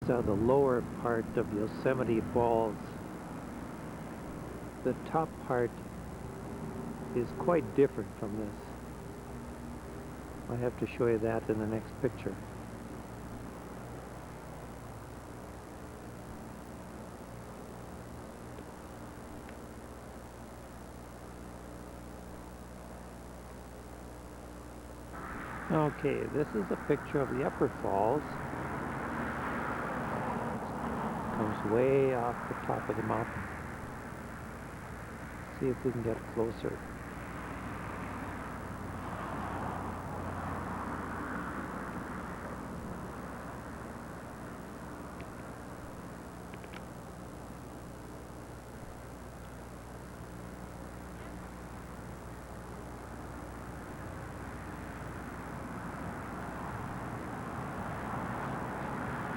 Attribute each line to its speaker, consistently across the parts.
Speaker 1: These are the lower part of Yosemite Falls. The top part is quite different from this. I'll have to show you that in the next picture. Okay, this is a picture of the upper falls. Comes way off the top of the mountain. See if we can get closer.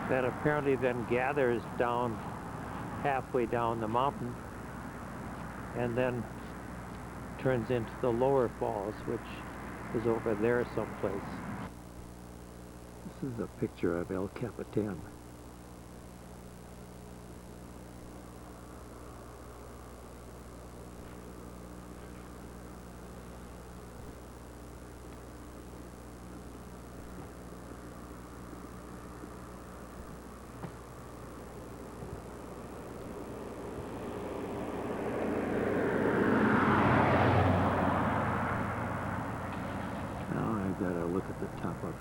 Speaker 1: That apparently then gathers down halfway down the mountain and then turns into the lower falls, which is over there someplace. This is a picture of El Capitan. Gotta look at the top of it.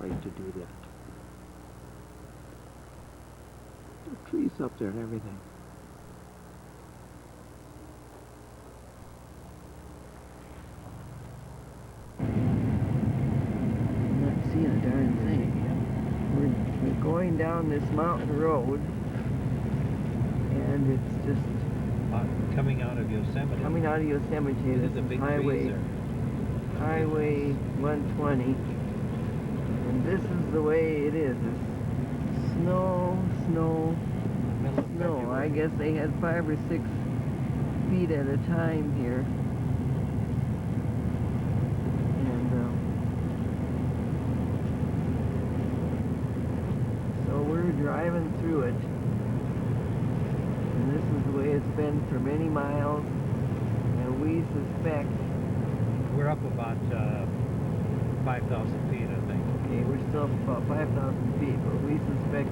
Speaker 1: I like to do that. There are trees up there and everything.
Speaker 2: I'm not seeing a darn thing. We're going down this mountain road, and it's just
Speaker 1: coming out of Yosemite.
Speaker 2: Coming out of Yosemite.
Speaker 1: This is a big
Speaker 2: highway. Highway 120, and this is the way it is. It's snow, snow, snow. I guess they had 5 or 6 feet at a time here, and so we're driving through it, and this is the way it's been for many miles, and we suspect
Speaker 1: we're up about 5,000 feet, I think.
Speaker 2: Okay, we're still up about 5,000 feet, but we suspect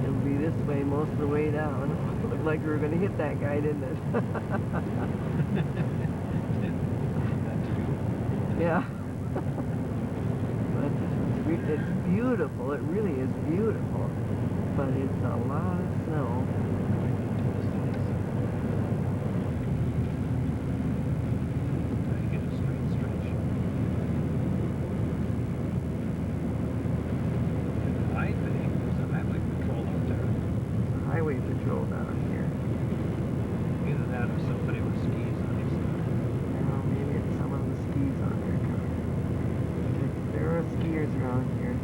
Speaker 2: it'll be this way most of the way down. It looked like we were going to hit that guy, didn't it? Yeah. But it's beautiful. It really is beautiful. But it's a lot of snow. Patrol down here.
Speaker 1: Either that or somebody with skis on his side.
Speaker 2: Well, maybe it's some of the skis on there coming. There are skiers around here.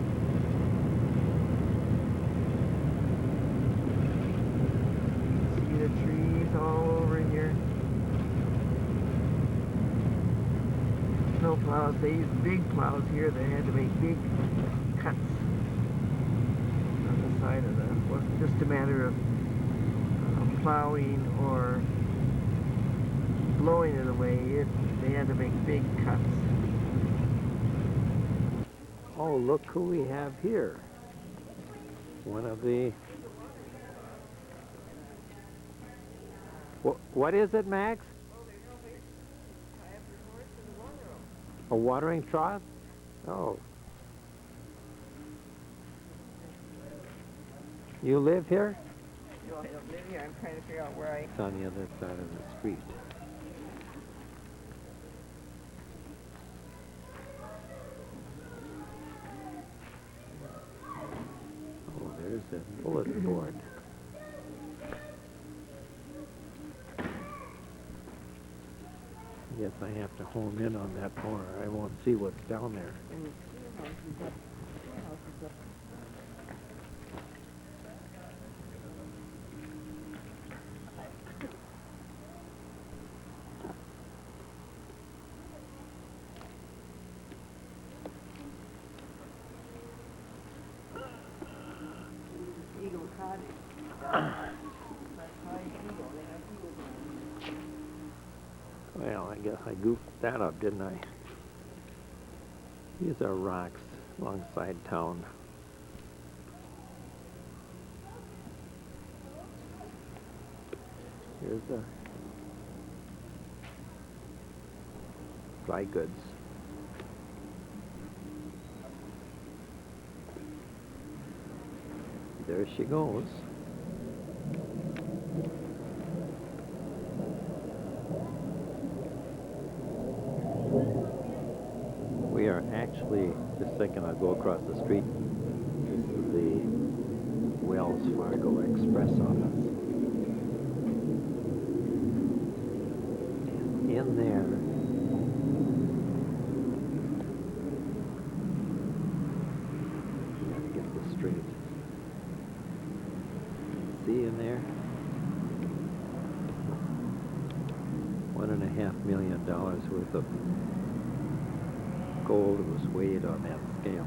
Speaker 2: See the trees all over here. Snow plows, they used big plows here that had to make big cuts on the side of the, it wasn't just a matter of plowing or blowing it away, they had to make big cuts.
Speaker 1: Oh, look who we have here. One of the... What is it, Max? A watering trough? Oh. You live here?
Speaker 2: No, I don't live here. I'm trying to figure out where I...
Speaker 1: It's on the other side of the street. Oh, there's the bulletin board. Yes, I have to home in on that more. I won't see what's down there. Well, I guess I goofed that up, didn't I? These are rocks alongside town. Here's the dry goods. There she goes. We are actually, just thinking I'll go across the street. This is the Wells Fargo Express office. And in there, gotta get this straight. See in there? $1.5 million worth of gold was weighed on that scale.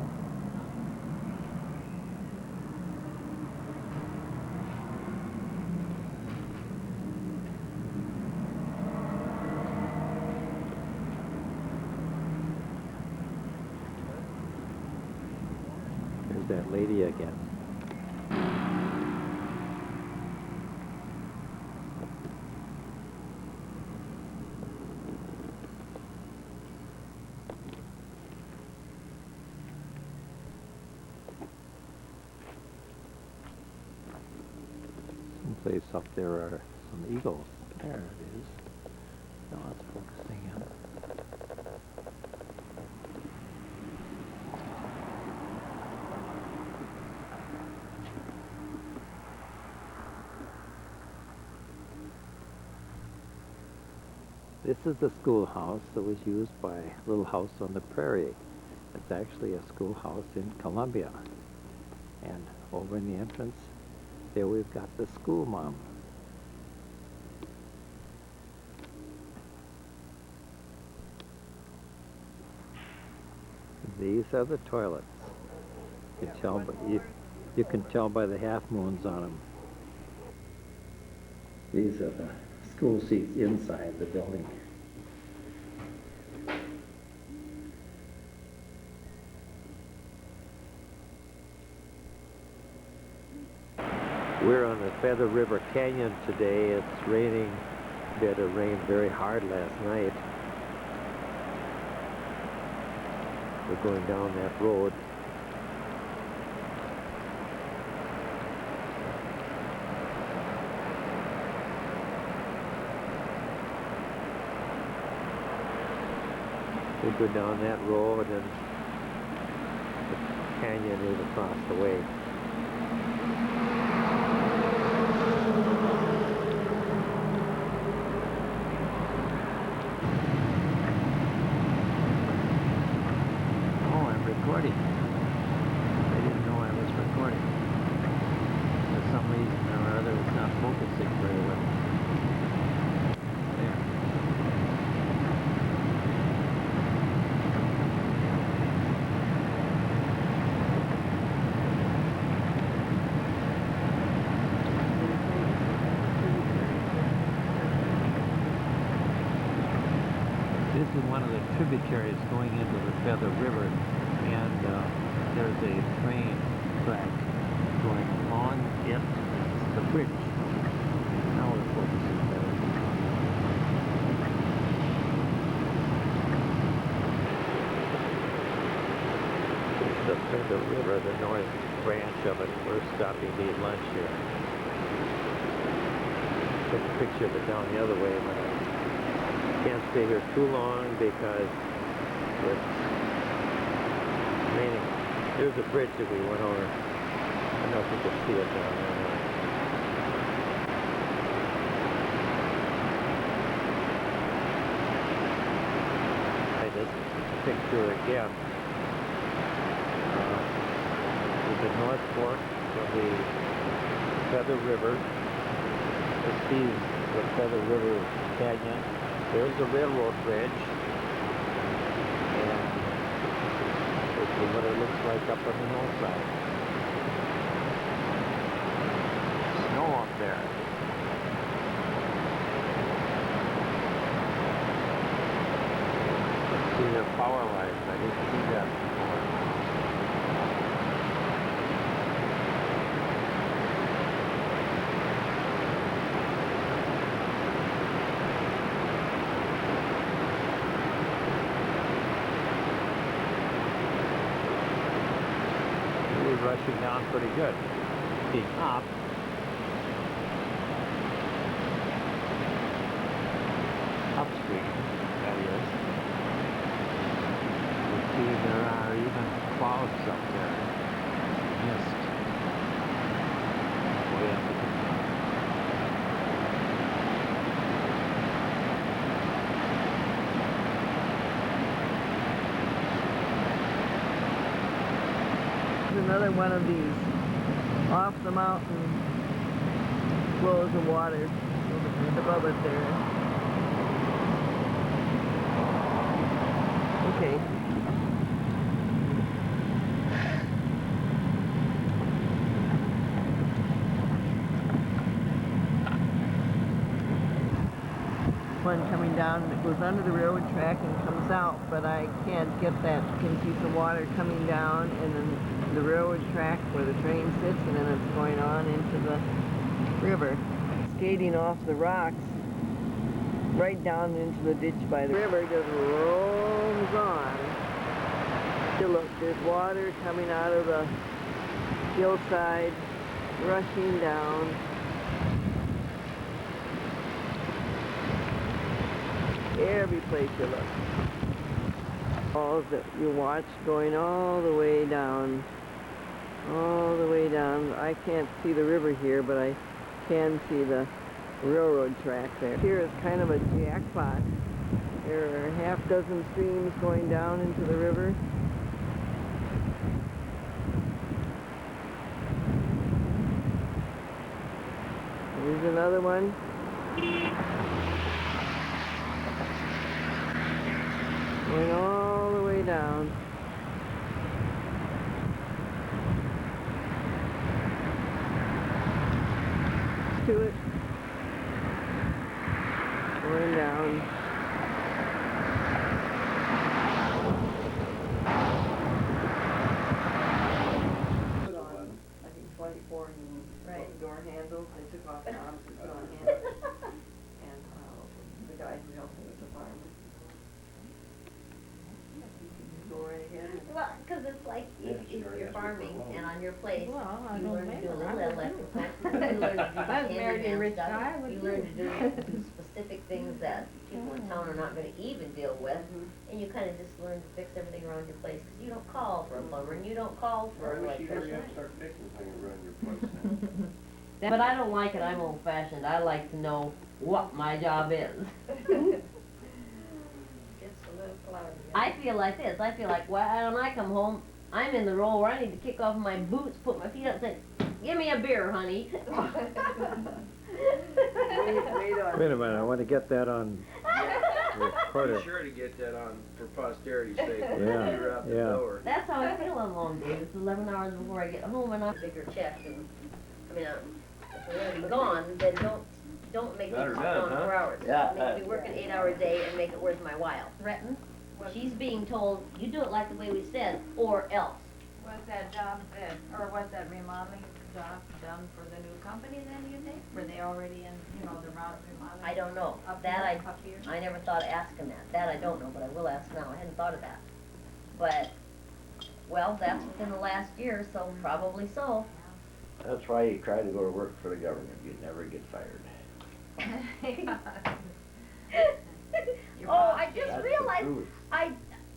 Speaker 1: There's that lady again. Someplace up there are some eagles. There it is. Now it's focusing in. This is the schoolhouse that was used by Little House on the Prairie. It's actually a schoolhouse in Columbia. And over in the entrance, there we've got the school mom. These are the toilets. You can tell by the half moons on them. These are the school seats inside the building. We're on the Feather River Canyon today. It's raining. It rained very hard last night. We're going down that road. We go down that road and the canyon is across the way. Recording. I didn't know I was recording. For some reason or other, it's not focusing very well. There. This is one of the tributaries going into the Feather River. And there's a train track going on it. That's the bridge. Now we're focusing better. It's the Feather River, the north branch of it. We're stopping to eat lunch here. Took a picture of it down the other way, but I can't stay here too long because it's raining. There's a bridge that we went over. I don't know if you can see it down there. This picture again. There's the North Fork of the Feather River. This is the Feather River Canyon. There's the railroad bridge. What it looks like up on the hillside. there. See the power lines, I didn't see that before. Really rushing down pretty good. See, up. Upstream, that is. You see there are even clouds up there. Mist. Way up at the top.
Speaker 2: There's another one of these off the mountain flows of water above it there. Okay. One coming down that goes under the railroad track and comes out, but I can't get that. You can see some water coming down and then the railroad track where the train sits, and then it's going on into the river. Skating off the rocks right down into the ditch by the river, just roams on. So look, there's water coming out of the hillside, rushing down. Every place you look. Falls that you watch going all the way down. All the way down. I can't see the river here, but I can see the railroad track there. Here is kind of a jackpot. There are a half dozen streams going down into the river. Here's another one. Going all the way down. To it. Going down. Put on, I think 24 new door handles. They took off the arms and put on handles. And the guy who helped me with the farm. Go right ahead.
Speaker 3: Well, because it's like if you're farming and on your place,
Speaker 4: Well, I
Speaker 3: you
Speaker 4: don't
Speaker 3: learn to
Speaker 4: blame
Speaker 3: do a
Speaker 4: her.
Speaker 3: little electrical. You learn to do
Speaker 4: If I was married to a
Speaker 3: handyman
Speaker 4: rich
Speaker 3: stuff.
Speaker 4: guy, I would
Speaker 3: You
Speaker 4: too.
Speaker 3: learn to do specific things that people in town are not going to even deal with, and you kind of just learn to fix everything around your place because you don't call for a plumber and you don't call for an
Speaker 5: I wish you never
Speaker 3: electrician.
Speaker 5: have to start fixing things around your place.
Speaker 4: But I don't like it, I'm old-fashioned. I like to know what my job is.
Speaker 3: Gets a little cloudy.
Speaker 4: I feel like this. I feel like when I come home, I'm in the role where I need to kick off my boots, put my feet up, and say, "Give me a beer, honey."
Speaker 2: Wait on.
Speaker 1: Wait a minute, I want to get that on recorder.
Speaker 5: Be sure to get that on for posterity's sake.
Speaker 1: Yeah,
Speaker 5: You're out the
Speaker 1: yeah.
Speaker 5: door.
Speaker 4: That's how I feel on long days. It's 11 hours before I get home, and I'm
Speaker 3: Bigger check and, I mean, if we're already gone, then don't make me
Speaker 5: Got her
Speaker 3: work
Speaker 5: done,
Speaker 3: on
Speaker 5: huh?
Speaker 3: 4 hours.
Speaker 5: Yeah,
Speaker 3: Make me work an 8-hour day and make it worth my while. Threaten, she's being told, you do it like the way we said, or else.
Speaker 6: Was that job, or was that remodeling job done for the new company then, you think? Were they already in, the route of remodeling?
Speaker 3: I don't know.
Speaker 6: Up
Speaker 3: That
Speaker 6: here, up here?
Speaker 3: I never thought of asking that. That I don't know, but I will ask now. I hadn't thought of that. But, well, that's within the last year, so probably so.
Speaker 7: That's why you try to go to work for the government, you never get fired.
Speaker 3: Oh, I just
Speaker 7: That's the
Speaker 3: realized,
Speaker 7: truth.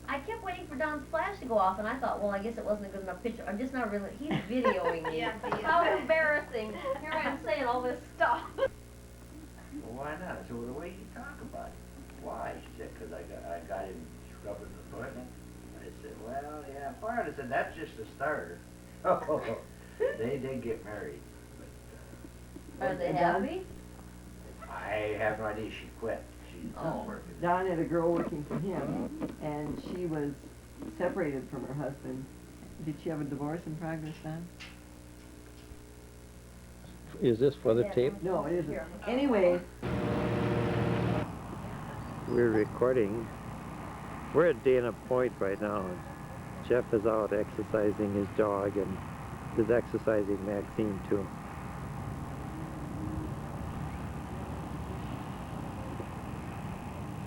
Speaker 3: I kept waiting for Don's flash to go off, and I thought, well, I guess it wasn't a good enough picture. I'm just not really, he's videoing me.
Speaker 6: Yes, he is.
Speaker 3: How embarrassing. Here I am saying all this stuff.
Speaker 7: Well, why not? I said, well, the way you talk about it. Why? She said, because I got him scrubbing the toilet. I said, well, yeah, fine. I said, that's just the starter. Oh, they did get married. But,
Speaker 3: Are they happy?
Speaker 7: I have no idea. She quit. She's not working.
Speaker 2: Don had a girl working for him, and she was separated from her husband. Did she have a divorce in progress, Don?
Speaker 1: Is this for the tape?
Speaker 2: No, it isn't. Anyways,
Speaker 1: We're recording. We're at Dana Point right now. Jeff is out exercising his dog and is exercising Maxine too.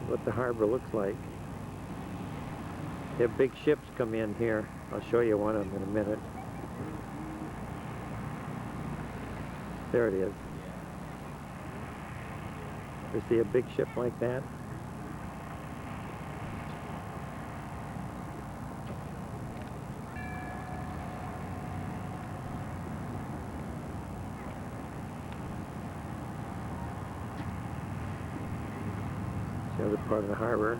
Speaker 1: What the harbor looks like. They have big ships come in here. I'll show you one of them in a minute. There it is. You see a big ship like that? The other part of the harbor.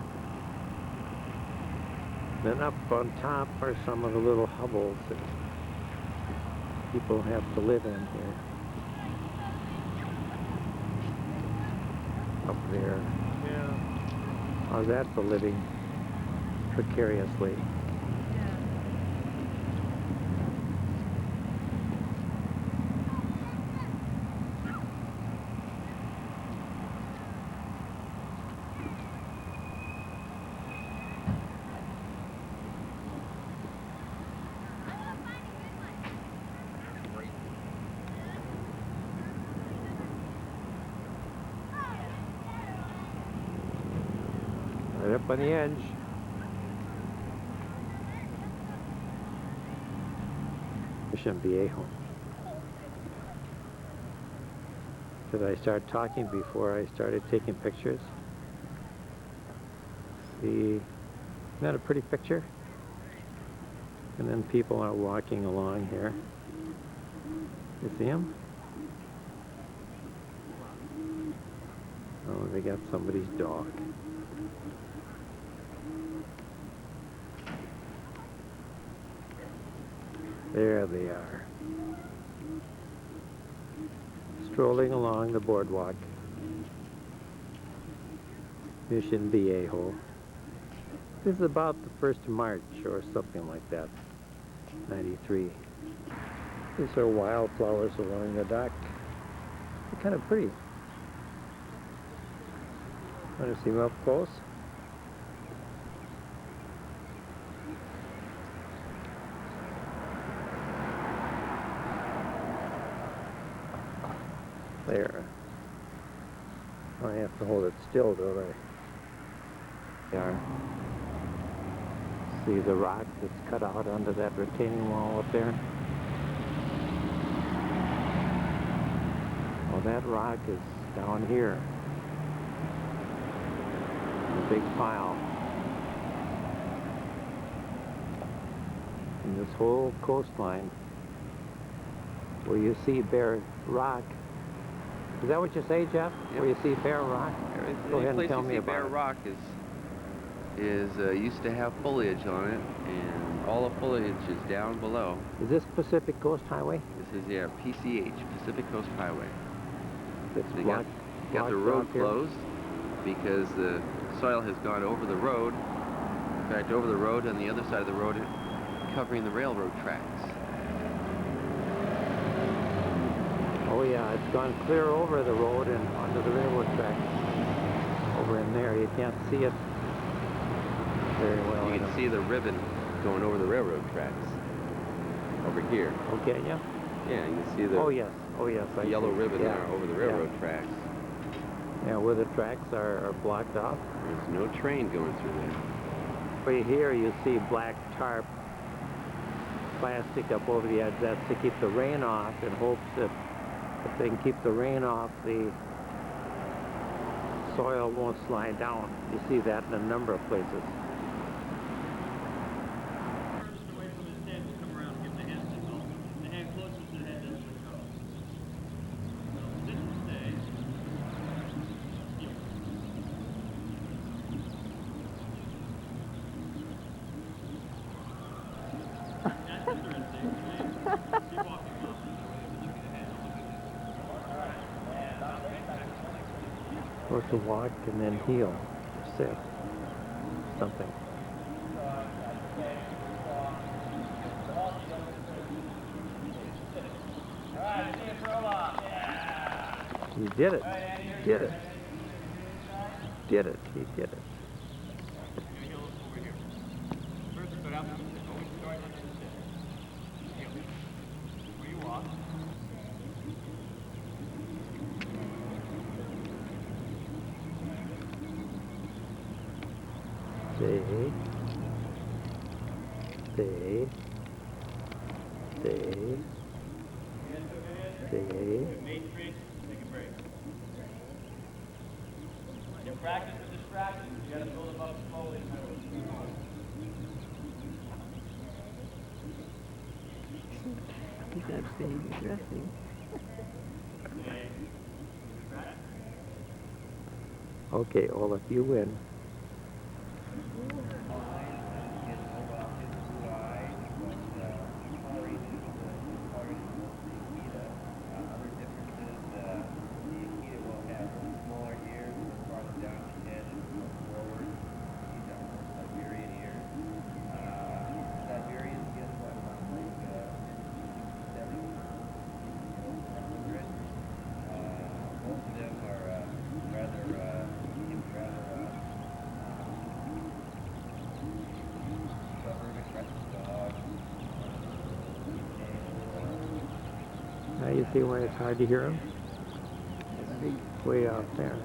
Speaker 1: Then up on top are some of the little hovels that people have to live in here. Up there.
Speaker 5: Yeah.
Speaker 1: How's that for living precariously? Right up on the edge. Mission Viejo. Did I start talking before I started taking pictures? Isn't that a pretty picture? And then people are walking along here. You see them? Oh, they got somebody's dog. There they are. Strolling along the boardwalk. Mission Viejo. This is about the 1st of March or something like that. 93. These are wildflowers along the dock. They're kind of pretty. Want to see them up close? There. I have to hold it still, don't I? There. See the rock that's cut out under that retaining wall up there? Well, that rock is down here. A big pile. And this whole coastline where you see bare rock. Is that what you say, Jeff?
Speaker 8: Yep.
Speaker 1: Where you see bare rock? Go ahead and tell me about
Speaker 8: bare
Speaker 1: it.
Speaker 8: rock is used to have foliage on it, and all the foliage is down below.
Speaker 1: Is this Pacific Coast Highway?
Speaker 8: This is PCH, Pacific Coast Highway.
Speaker 1: That's
Speaker 8: They
Speaker 1: blocked,
Speaker 8: got the
Speaker 1: blocked
Speaker 8: road
Speaker 1: off here?
Speaker 8: closed because the soil has gone over the road. In fact, over the road on the other side of the road, covering the railroad tracks.
Speaker 1: Oh yeah, it's gone clear over the road and onto the railroad tracks. Over in there, you can't see it very well.
Speaker 8: You can see the ribbon going over the railroad tracks. Over here.
Speaker 1: Okay, yeah.
Speaker 8: Yeah, you can see the
Speaker 1: Oh yes, I
Speaker 8: yellow
Speaker 1: see.
Speaker 8: ribbon
Speaker 1: Yeah,
Speaker 8: there over the railroad tracks.
Speaker 1: Yeah, where the tracks are blocked off.
Speaker 8: There's no train going through there.
Speaker 1: Right here you see black tarp plastic up over the edge. That's to keep the rain off in hopes that if they can keep the rain off, the soil won't slide down. You see that in a number of places. Or to walk and then heel, or sit, something.
Speaker 9: All right, see you for a while.
Speaker 1: He did it. Did it. Did it. He did it. Stay. Stay. Stay. Stay.
Speaker 5: You practice with distractions. You gotta build them up slowly.
Speaker 2: He's got baby dressing.
Speaker 1: Okay, Olaf, you win. Now you see why it's hard to hear him? Way out there.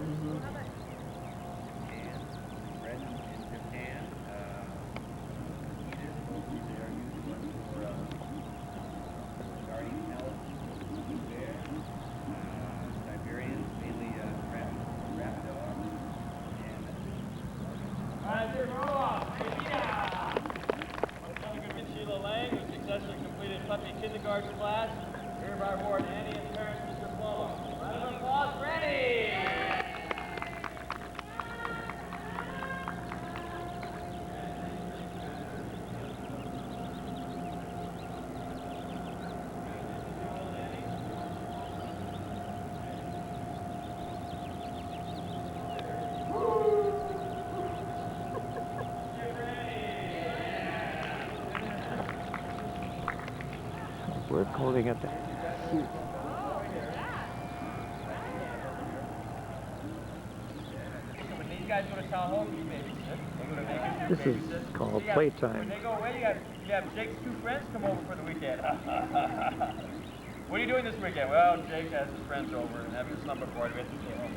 Speaker 5: Kindergarten class, hereby award Annie and parents this diploma. Round of applause for Annie!
Speaker 1: We're calling it that.
Speaker 5: When these guys go to town hall, you babysit. They go to Vegas, you
Speaker 1: This is
Speaker 5: babysit.
Speaker 1: called
Speaker 5: You have-
Speaker 1: playtime.
Speaker 5: When they go away, you have Jake's two friends come over for the weekend. What are you doing this weekend? Well, Jake has his friends over and having a slumber party. We have to stay home.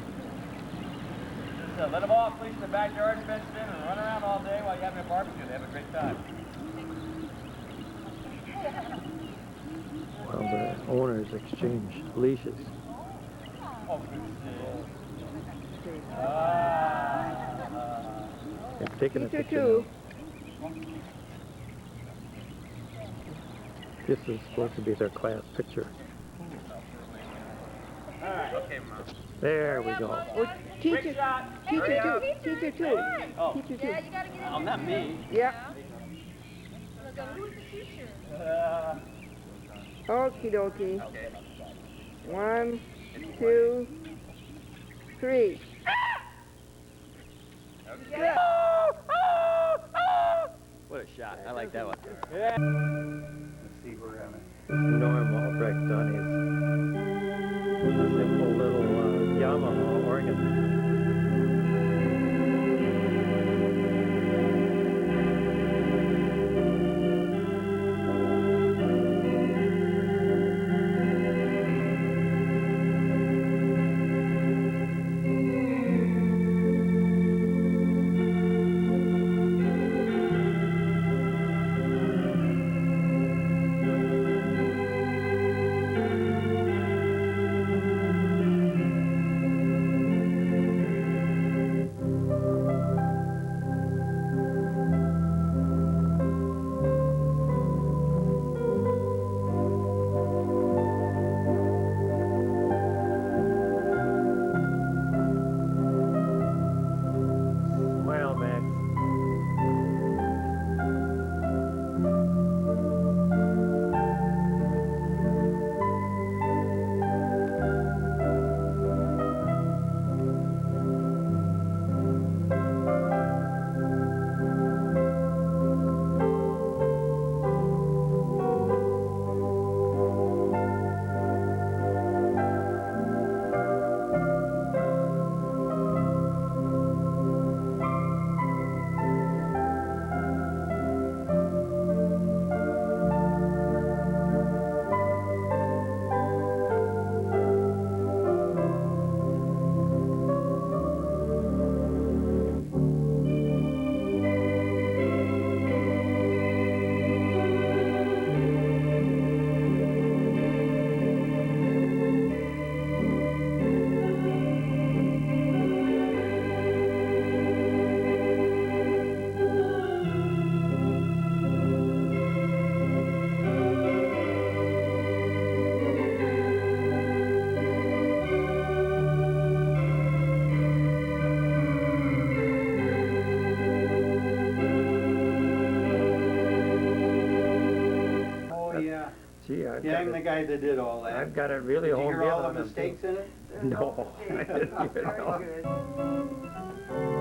Speaker 5: Just let them all fleece in the backyard, fenced in, and run around all day while you're having a barbecue. They have a great time.
Speaker 1: While the owners exchange leashes.
Speaker 5: Oh, good
Speaker 1: They're taking a
Speaker 2: Teacher
Speaker 1: picture
Speaker 2: two.
Speaker 1: now. This is supposed to be their class picture.
Speaker 5: Okay, Mom.
Speaker 1: There we go.
Speaker 2: Oh, teacher,
Speaker 5: Quick shot.
Speaker 2: teacher
Speaker 5: Hurry
Speaker 2: two,
Speaker 5: up.
Speaker 2: teacher two,
Speaker 5: Oh.
Speaker 2: teacher two.
Speaker 5: Oh, not me.
Speaker 2: Yep.
Speaker 5: Uh,
Speaker 2: Okie dokie.
Speaker 5: okay.
Speaker 2: 1, 2, 3.
Speaker 8: What a shot. I like that one.
Speaker 7: Let's see where I'm at.
Speaker 1: Norm Albrecht on his simple little Yamaha organ. I've
Speaker 9: Yeah,
Speaker 1: got
Speaker 9: I'm the
Speaker 1: it,
Speaker 9: guy that did all that.
Speaker 1: I've got it really
Speaker 9: Did you
Speaker 1: honed
Speaker 9: hear
Speaker 1: in
Speaker 9: all the
Speaker 1: on them, too.
Speaker 9: mistakes in it?
Speaker 1: No, I didn't hear it all.
Speaker 2: Very good.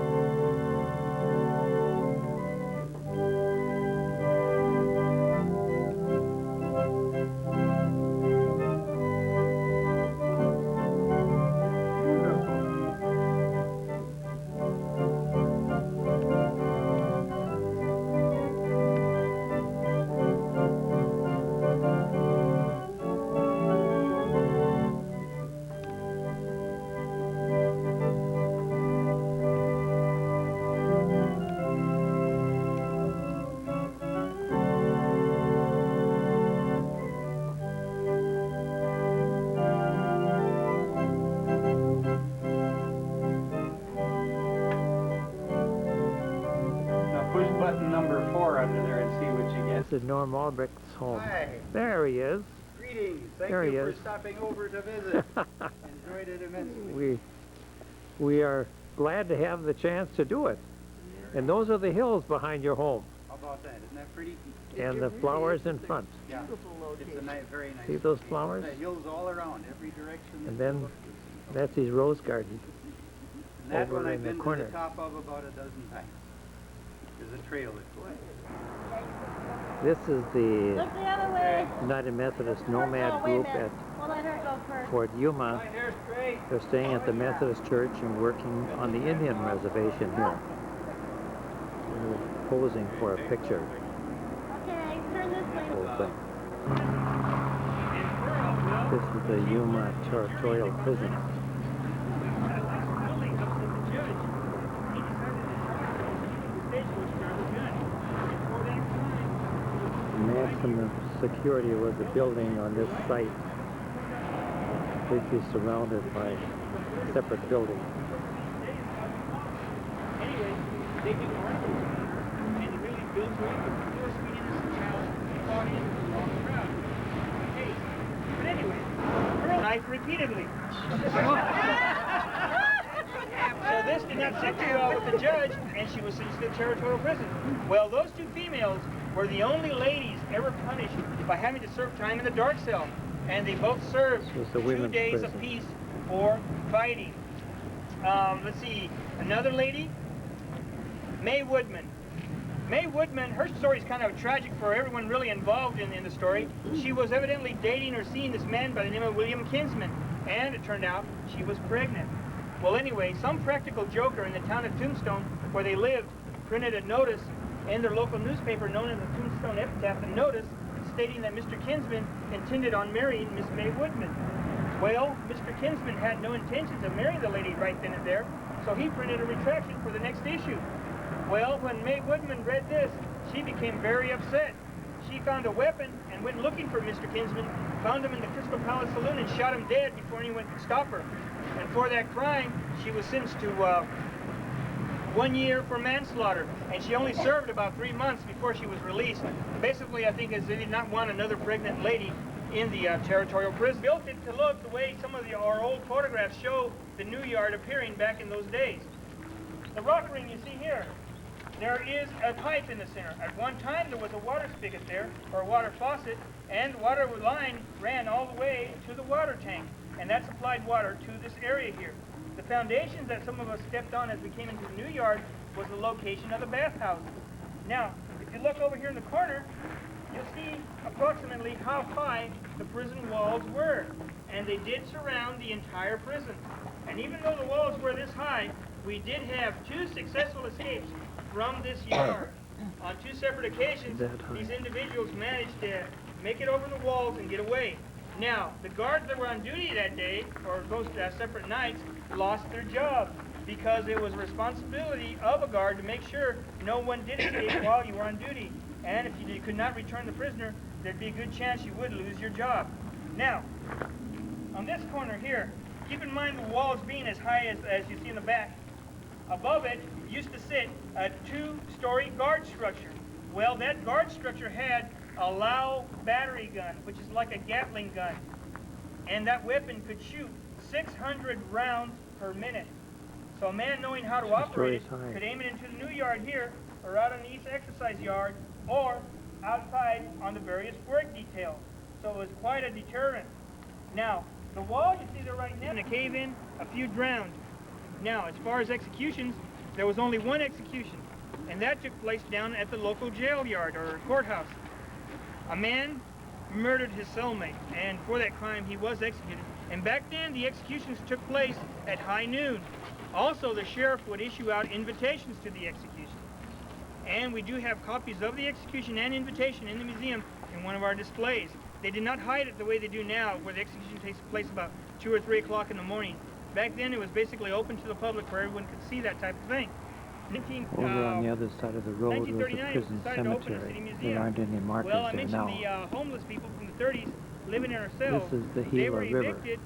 Speaker 9: Now push button number 4 under there and see what you get.
Speaker 1: This is Norm Albrecht's home.
Speaker 9: Hi.
Speaker 1: There he is.
Speaker 9: Greetings. Thank
Speaker 1: There he
Speaker 9: you
Speaker 1: is.
Speaker 9: for stopping over to visit. Enjoyed it immensely.
Speaker 1: we are glad to have the chance to do it. And those are the hills behind your home,
Speaker 9: How about that? Isn't that pretty?
Speaker 1: and the flowers in front.
Speaker 9: Yeah.
Speaker 2: Beautiful
Speaker 9: It's a
Speaker 2: location.
Speaker 9: very nice.
Speaker 1: See those
Speaker 9: location.
Speaker 1: flowers?
Speaker 9: The hills all around, every direction.
Speaker 1: And
Speaker 9: that you
Speaker 1: then
Speaker 9: look.
Speaker 1: that's his rose garden.
Speaker 9: And that
Speaker 1: over
Speaker 9: one
Speaker 1: in
Speaker 9: I've
Speaker 1: the
Speaker 9: been
Speaker 1: corner.
Speaker 9: to the top of about a dozen times. There's a trail that goes.
Speaker 1: This is the
Speaker 4: Look the other way.
Speaker 1: United Methodist Nomad
Speaker 4: Oh, wait a
Speaker 1: Group
Speaker 4: minute.
Speaker 1: at
Speaker 4: We'll let her go first.
Speaker 1: Fort Yuma.
Speaker 5: Right here, straight.
Speaker 1: They're staying at the Methodist Church and working on the Indian reservation here. They're posing for a picture.
Speaker 4: Okay, turn this way.
Speaker 1: Whole thing. This is the Yuma Territorial Prison. Maximum security was a building on this site, completely surrounded by separate buildings.
Speaker 5: Anyway, they didn't argue with her, and it really built her up and forced me innocent child bought in the wrong crowd. Hey, but anyway, her knife repeatedly. So this did not sit too well with the judge, and she was sentenced to territorial prison. Well, those two females were the only ladies ever punished by having to serve time in the dark cell, and they both served
Speaker 1: This was the
Speaker 5: 2
Speaker 1: women's
Speaker 5: days
Speaker 1: prison.
Speaker 5: apiece for fighting. Let's see, another lady, May Woodman. May Woodman, her story is kind of tragic for everyone really involved in the story. She was evidently dating or seeing this man by the name of William Kinsman, and it turned out she was pregnant. Well, anyway, some practical joker in the town of Tombstone, where they lived, printed a notice in their local newspaper known as the Tombstone Epitaph, a notice stating that Mr. Kinsman intended on marrying Miss May Woodman. Well, Mr. Kinsman had no intentions of marrying the lady right then and there, so he printed a retraction for the next issue. Well, when May Woodman read this, she became very upset. She found a weapon and went looking for Mr. Kinsman, found him in the Crystal Palace Saloon and shot him dead before anyone could stop her. And for that crime, she was sentenced to 1 year for manslaughter, and she only served about 3 months before she was released. Basically, I think, is they did not want another pregnant lady in the territorial prison. Built it to look the way some of our old photographs show the new yard appearing back in those days. The rock ring you see here, there is a pipe in the center. At one time, there was a water spigot there, or a water faucet, and the water line ran all the way to the water tank, and that supplied water to this area here. The foundations that some of us stepped on as we came into the new yard was the location of the bathhouses. Now, if you look over here in the corner, you'll see approximately how high the prison walls were. And they did surround the entire prison. And even though the walls were this high, we did have 2 successful escapes from this yard. On 2 separate occasions,
Speaker 1: That high.
Speaker 5: these individuals managed to make it over the walls and get away. Now, the guards that were on duty that day, or those separate nights, lost their job because it was a responsibility of a guard to make sure no one did escape while you were on duty. And if you could not return the prisoner, there'd be a good chance you would lose your job. Now, on this corner here, keep in mind the walls being as high as you see in the back. Above it used to sit a 2-story guard structure. Well, that guard structure had a Lau battery gun, which is like a Gatling gun. And that weapon could shoot 600 rounds per minute. So a man knowing how to operate it
Speaker 1: stories high.
Speaker 5: could aim it into the new yard here, or out on the east exercise yard, or outside on the various work details.
Speaker 10: So it was quite a deterrent. Now, the wall you see there right now, in a cave-in, a few drowned. Now, as far as executions, there was only one execution, and that took place down at the local jail yard or courthouse. A man murdered his cellmate, and for that crime he was executed. And back then, the executions took place at high noon. Also, the sheriff would issue out invitations to the execution. And we do have copies of the execution and invitation in the museum in one of our displays. They did not hide it the way they do now, where the execution takes place about 2 or 3 o'clock in the morning. Back then, it was basically open to the public where everyone could see that type of thing.
Speaker 1: Over on the other side of the road was the
Speaker 10: 1939,
Speaker 1: prison
Speaker 10: decided to open a city
Speaker 1: cemetery.
Speaker 10: museum.
Speaker 1: There aren't any markers
Speaker 10: Well, I
Speaker 1: there
Speaker 10: mentioned
Speaker 1: now.
Speaker 10: the homeless people from the 30s living in our cells.
Speaker 1: This is the
Speaker 10: They were
Speaker 1: Gila River,
Speaker 10: evicted,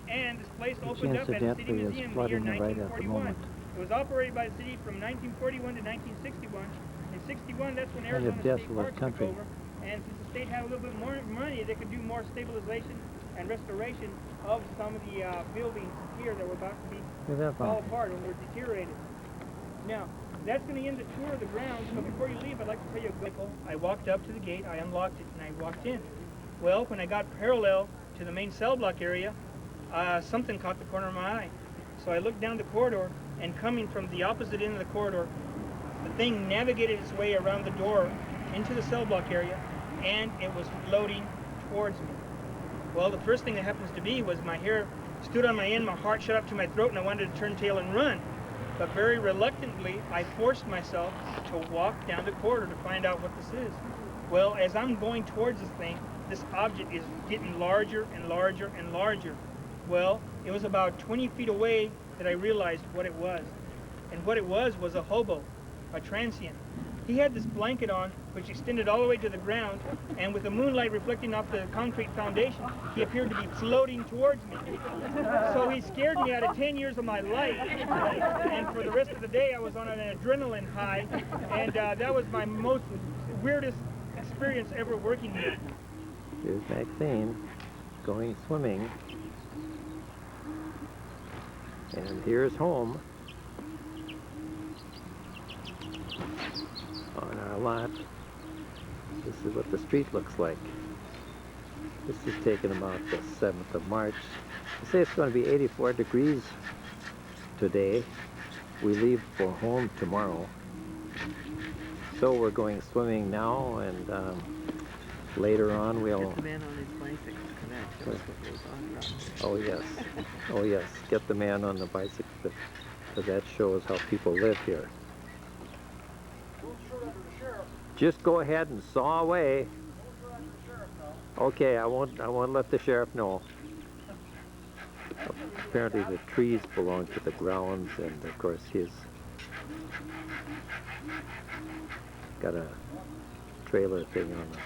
Speaker 10: and this place
Speaker 1: which
Speaker 10: opened up at the city
Speaker 1: incidentally is
Speaker 10: museum in the year
Speaker 1: flooding right at the
Speaker 10: 1941.
Speaker 1: moment.
Speaker 10: It was operated by the city from 1941 to 1961. In 61, that's when
Speaker 1: Kind of
Speaker 10: Arizona State
Speaker 1: desolate
Speaker 10: Parks
Speaker 1: country.
Speaker 10: took over. And since the state had a little bit more money, they could do more stabilization and restoration of some of the buildings here that were about to be
Speaker 1: Look at that
Speaker 10: fall
Speaker 1: fountain.
Speaker 10: apart and were deteriorated. Now, that's going to end the tour of the grounds, but before you leave, I'd like to tell you a quick. I walked up to the gate, I unlocked it, and I walked in. Well, when I got parallel to the main cell block area, something caught the corner of my eye. So I looked down the corridor, and coming from the opposite end of the corridor, the thing navigated its way around the door into the cell block area, and it was floating towards me. Well, the first thing that happens to me was my hair stood on my end, my heart shut up to my throat, and I wanted to turn tail and run. But very reluctantly, I forced myself to walk down the corridor to find out what this is. Well, as I'm going towards this thing, this object is getting larger and larger and larger. Well, it was about 20 feet away that I realized what it was. And what it was a hobo, a transient. He had this blanket on, which extended all the way to the ground, and with the moonlight reflecting off the concrete foundation, he appeared to be floating towards me. So he scared me out of 10 years of my life, and for the rest of the day I was on an adrenaline high, and that was my most weirdest experience ever working here.
Speaker 1: Here's Maxine going swimming. And here's home on our lot. This is what the street looks like. This is taken about the 7th of March. They say it's going to be 84 degrees today. We leave for home tomorrow. So we're going swimming now, and later on we'll...
Speaker 2: Get the man on his bicycle, that shows what goes on around here.
Speaker 1: Oh yes, oh yes, get the man on the bicycle, because that shows how people live here. Just go ahead and saw away. Okay, I won't let the sheriff know. Apparently the trees belong to the grounds, and of course he's got a trailer thing on the